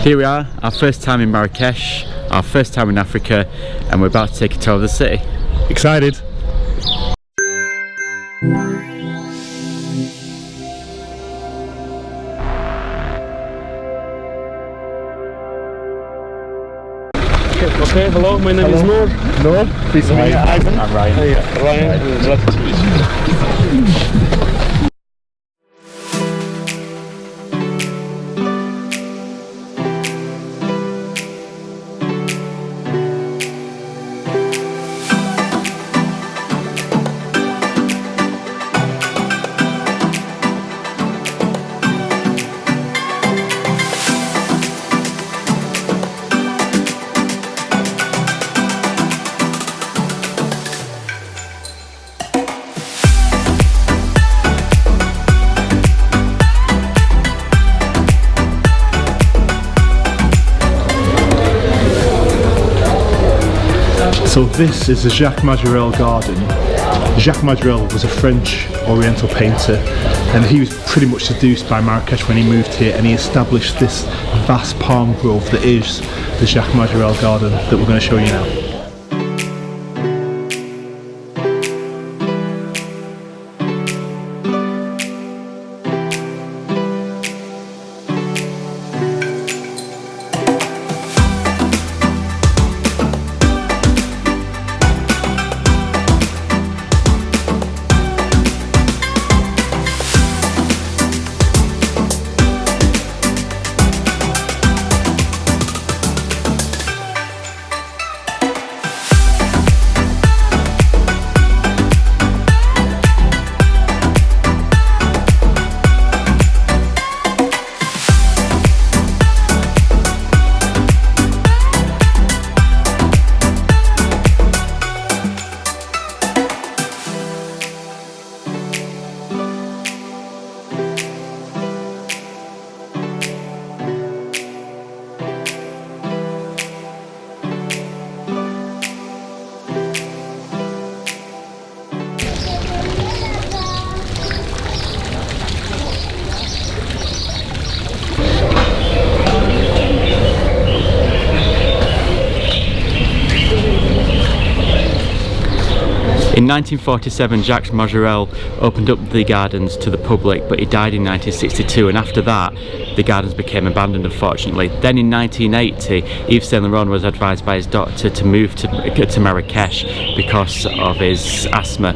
Here we are, our first time in Marrakech, our first time in Africa, and we're about to take a tour of the city. Excited? Okay, hello, my name is Noor. Noor, please meet you. Ivan. I'm Ryan. Hey, Ryan, glad to meet you. So this is the Jacques Majorelle garden. Jacques Majorelle was a French Oriental painter, and he was pretty much seduced by Marrakech when he moved here, and he established this vast palm grove that is the Jacques Majorelle garden that we're going to show you now. In 1947, Jacques Majorelle opened up the gardens to the public, but he died in 1962, and after that the gardens became abandoned, unfortunately. Then in 1980, Yves Saint Laurent was advised by his doctor to move to Marrakech because of his asthma,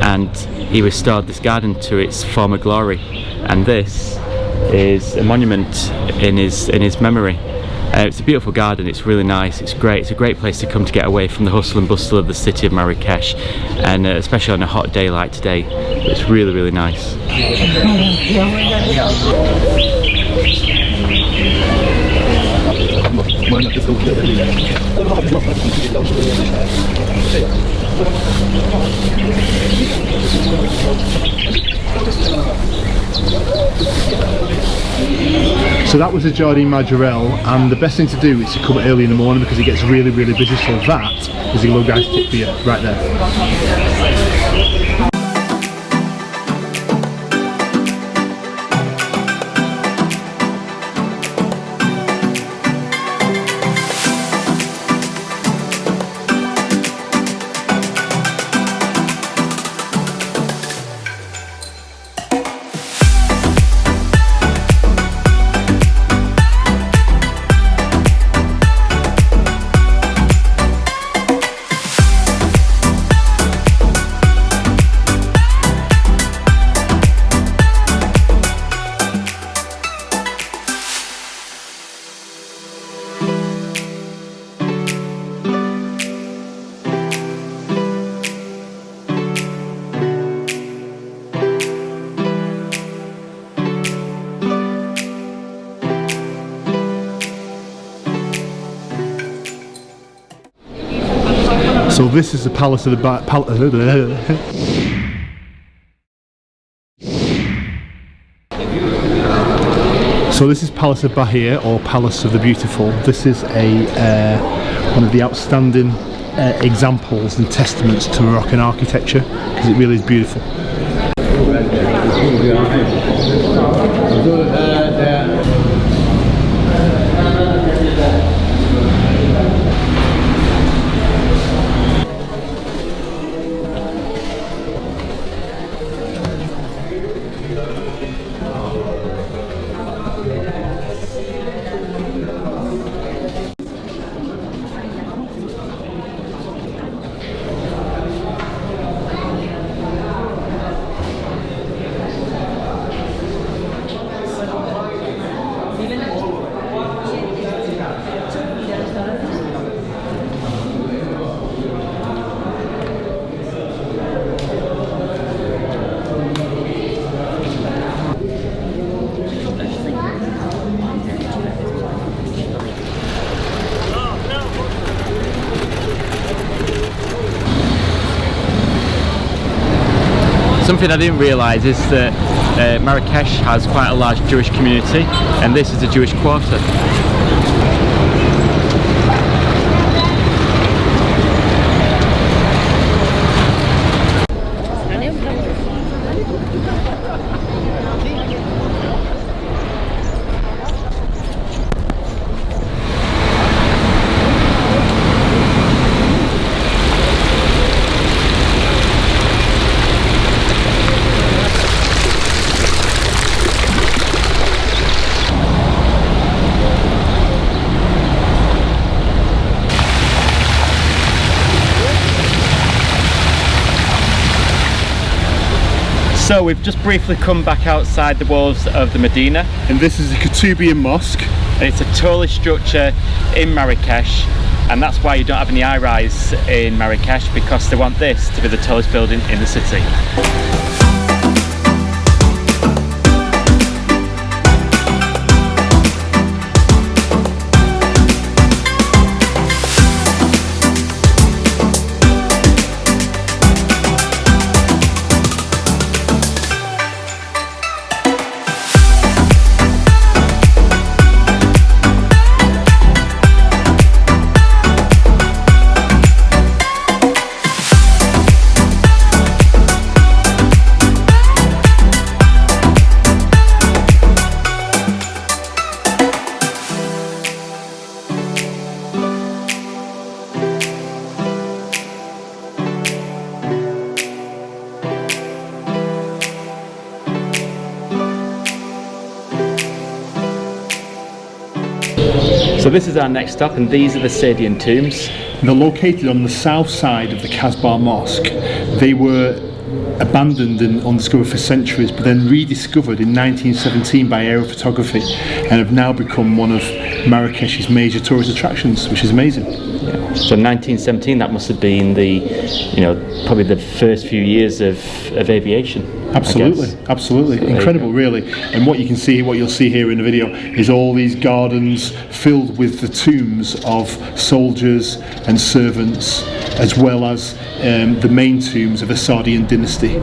and he restored this garden to its former glory, and this is a monument in his memory. It's a beautiful garden, it's really nice, it's great, it's a great place to come to get away from the hustle and bustle of the city of Marrakech, and especially on a hot day like today, it's really, really nice. So that was the Jacques Majorelle, and the best thing to do is to come early in the morning because it gets really, really busy. So that is a little guy's tip for you right there. So this is the Palace of the So this is Palace of Bahia, or Palace of the Beautiful. This is one of the outstanding examples and testaments to Moroccan architecture, because it really is beautiful. Something I didn't realise is that Marrakech has quite a large Jewish community, and this is a Jewish quarter. So we've just briefly come back outside the walls of the Medina. And this is the Kutubiyya Mosque. And it's a tallest structure in Marrakech, and that's why you don't have any high-rise in Marrakech, because they want this to be the tallest building in the city. So this is our next stop, and these are the Saadian tombs. They're located on the south side of the Kutubiyya Mosque. They were abandoned and undiscovered for centuries, but then rediscovered in 1917 by aerial photography, and have now become one of Marrakech's major tourist attractions, which is amazing. Yeah. So 1917, that must have been the, probably the first few years of aviation. Absolutely, absolutely. So incredible, really. And what you'll see here in the video is all these gardens filled with the tombs of soldiers and servants, as well as the main tombs of the Saadian dynasty.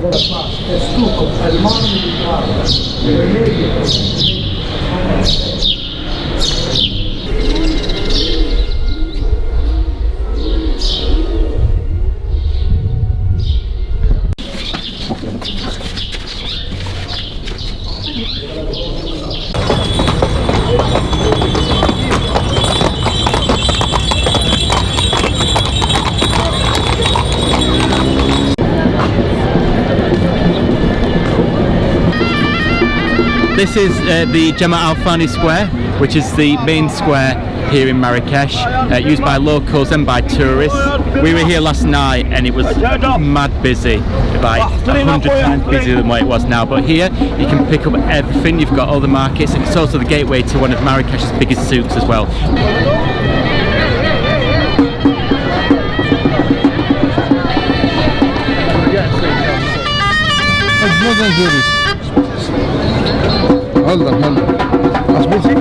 This is the Jemaa-El-Fnna square, which is the main square here in Marrakech, used by locals and by tourists. We were here last night and it was mad busy, like 100 times busier than what it was now. But here you can pick up everything. You've got all the markets, and it's also the gateway to one of Marrakech's biggest souks as well. هلا أصبحتي؟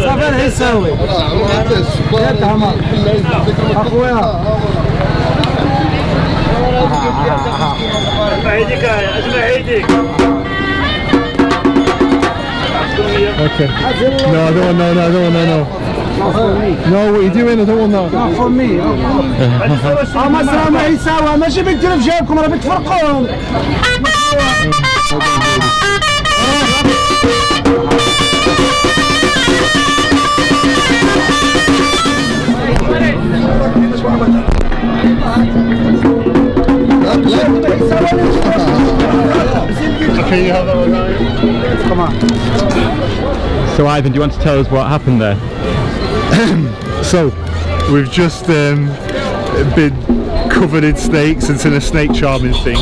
صافي ايش يسوي؟ يا تمام اخويا اسمع عيدك Okay. No, I don't want no, I don't want no. No, what are you doing? I don't want that. Not for me. ما صار ما يساوي ماشي بنتي في جيبكم راه بتفرقون. Okay, you have that one now. Come on. So Ivan, do you want to tell us what happened there? So, we've just been covered in snakes. It's in a snake charming thing.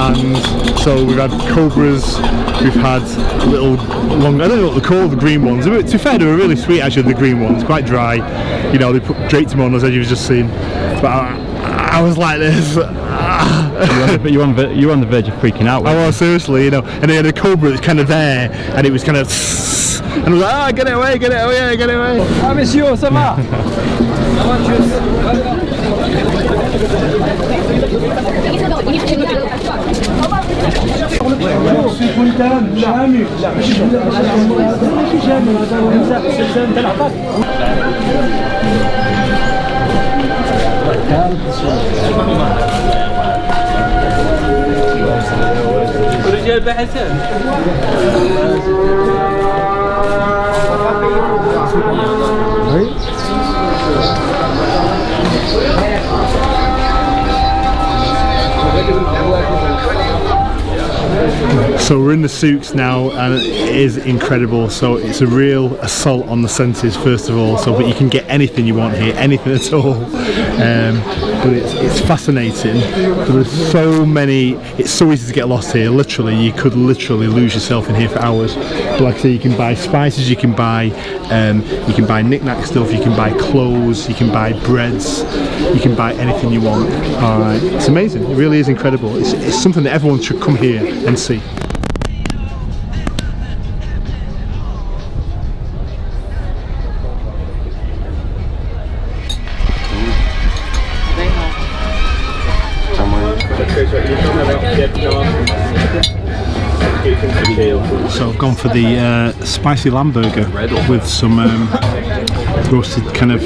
And so we've had cobras, we've had little long, I don't know what they're called, the green ones. To be fair, they were really sweet actually, the green ones, quite dry. They draped them on us as you've just seen. But I was like this. You're on the verge of freaking out. I was, seriously, you know. And then the Cobra was kind of there, and it was kind of, and I was like, ah, get it away, get it away, get it away. Ah, monsieur, ça va? ورجال بحسن So we're in the souks now, and it is incredible. So it's a real assault on the senses, first of all. So, but you can get anything you want here, anything at all. But it's fascinating. There's so many. It's so easy to get lost here. Literally, you could literally lose yourself in here for hours. But like I say, you can buy spices, you can buy knick-knack stuff, you can buy clothes, you can buy breads, you can buy anything you want. Alright, it's amazing. It really is incredible. It's something that everyone should come here and see. So I've gone for the spicy lamb burger with some roasted kind of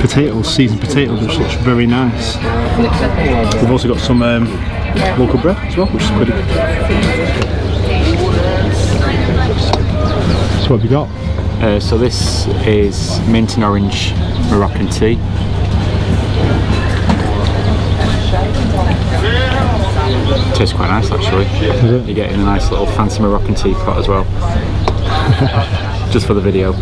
potatoes, seasoned potatoes, which looks very nice. We've also got some local bread as well, which is pretty good. So what have you got? So this is mint and orange Moroccan tea. Tastes quite nice actually. You're getting a nice little fancy Moroccan teapot as well. Just for the video.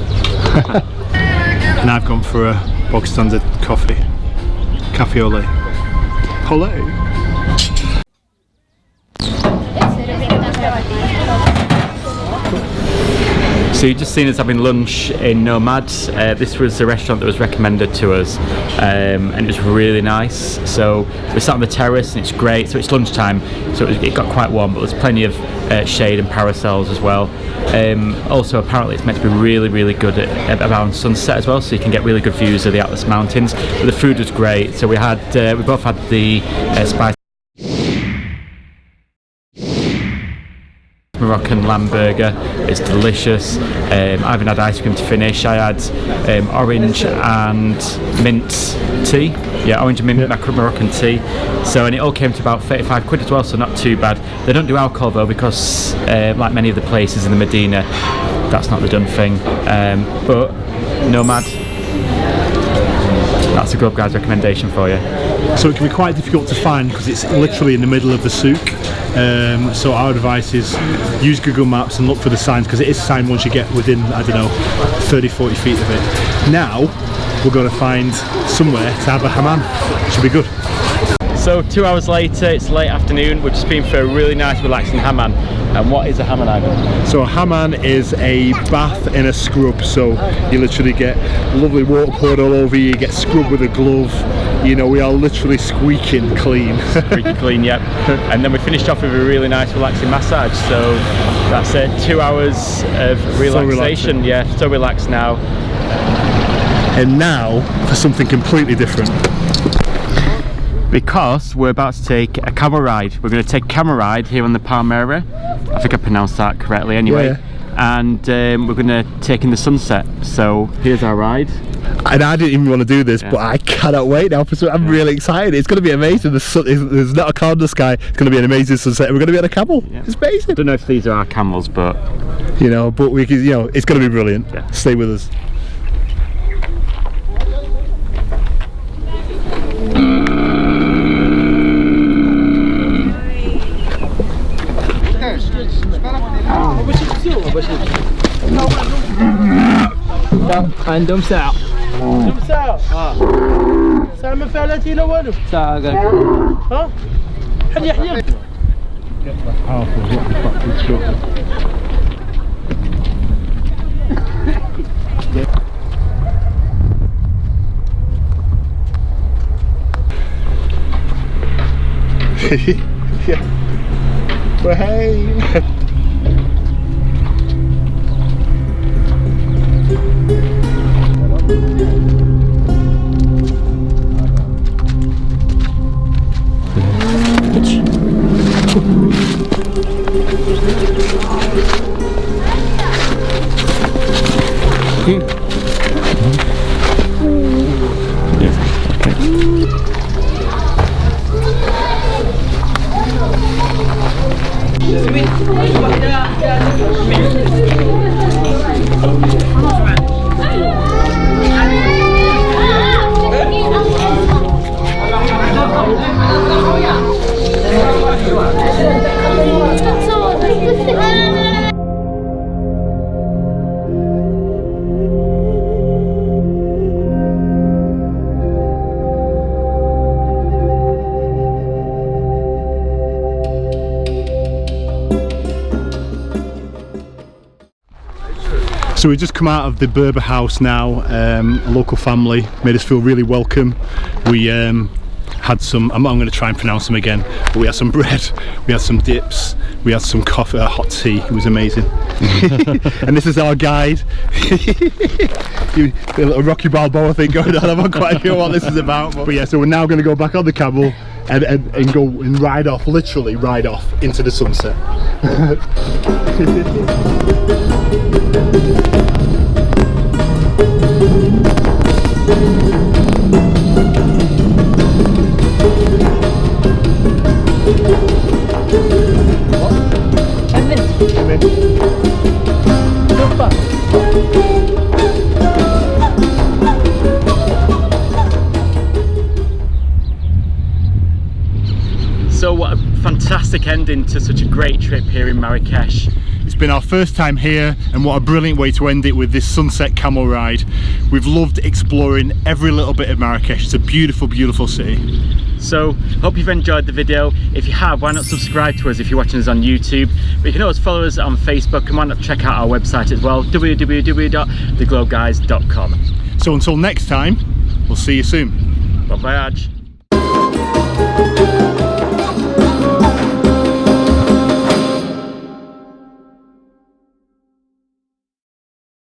And I've gone for a bog standard coffee. Cafe au lait. Au lait. So you've just seen us having lunch in Nomad. This was a restaurant that was recommended to us, and it was really nice. So we sat on the terrace and it's great. So it's lunchtime, so it got quite warm, but there's plenty of shade and parasols as well. Also apparently it's meant to be really, really good at around sunset as well, so you can get really good views of the Atlas Mountains. But the food was great. So we both had the spicy Moroccan lamb burger. It's delicious. I haven't had ice cream to finish. I had orange and mint tea. Yeah, orange and mint Moroccan tea. So, and it all came to about 35 quid as well, so not too bad. They don't do alcohol though, because like many of the places in the Medina, that's not the done thing. But Nomad, that's a Grub Guide's recommendation for you. So it can be quite difficult to find because it's literally in the middle of the souk. So our advice is use Google Maps and look for the signs, because it is signed once you get within, I don't know, 30-40 feet of it. Now we're going to find somewhere to have a hammam. Should be good. So 2 hours later, it's late afternoon. We've just been for a really nice relaxing hammam. And what is a hammam, Ivan? So a hammam is a bath in a scrub. So you literally get lovely water poured all over you, you get scrubbed with a glove. You know, we are literally squeaking clean. Squeaky clean, yep. And then we finished off with a really nice relaxing massage. So that's it, 2 hours of relaxation. So yeah, so relaxed now. And now for something completely different. Because we're about to take a camel ride. We're going to take a camel ride here on the Palmeraie. I think I pronounced that correctly anyway. Yeah. And we're going to take in the sunset. So here's our ride. And I didn't even want to do this, but I cannot wait now for I'm really excited. It's going to be amazing. There's not a cloud in the sky. It's going to be an amazing sunset. We're going to be on a camel. Yeah. It's amazing. I don't know if these are our camels, but you know, we can, you know, it's going to be brilliant. Yeah. Stay with us. عندهم ساعة ساعة ما فعلتي لا والو ساعة قال ها حلي حلي Yeah. Well, hey. So we've just come out of the Berber house now. A local family made us feel really welcome. We had some, I'm not going to try and pronounce them again, but we had some bread, we had some dips, we had some coffee, hot tea. It was amazing. And this is our guide. A little Rocky Balboa thing going on. I'm not quite sure what this is about. But yeah, so we're now going to go back on the camel and go and ride off, literally ride off into the sunset. So what a fantastic ending to such a great trip here in Marrakech. It's been our first time here, and what a brilliant way to end it with this sunset camel ride. We've loved exploring every little bit of Marrakech. It's a beautiful, beautiful city. So hope you've enjoyed the video. If you have, why not subscribe to us if you're watching us on YouTube. But you can always follow us on Facebook, and why not check out our website as well, www.theglobeguys.com. So until next time, we'll see you soon. Bon voyage.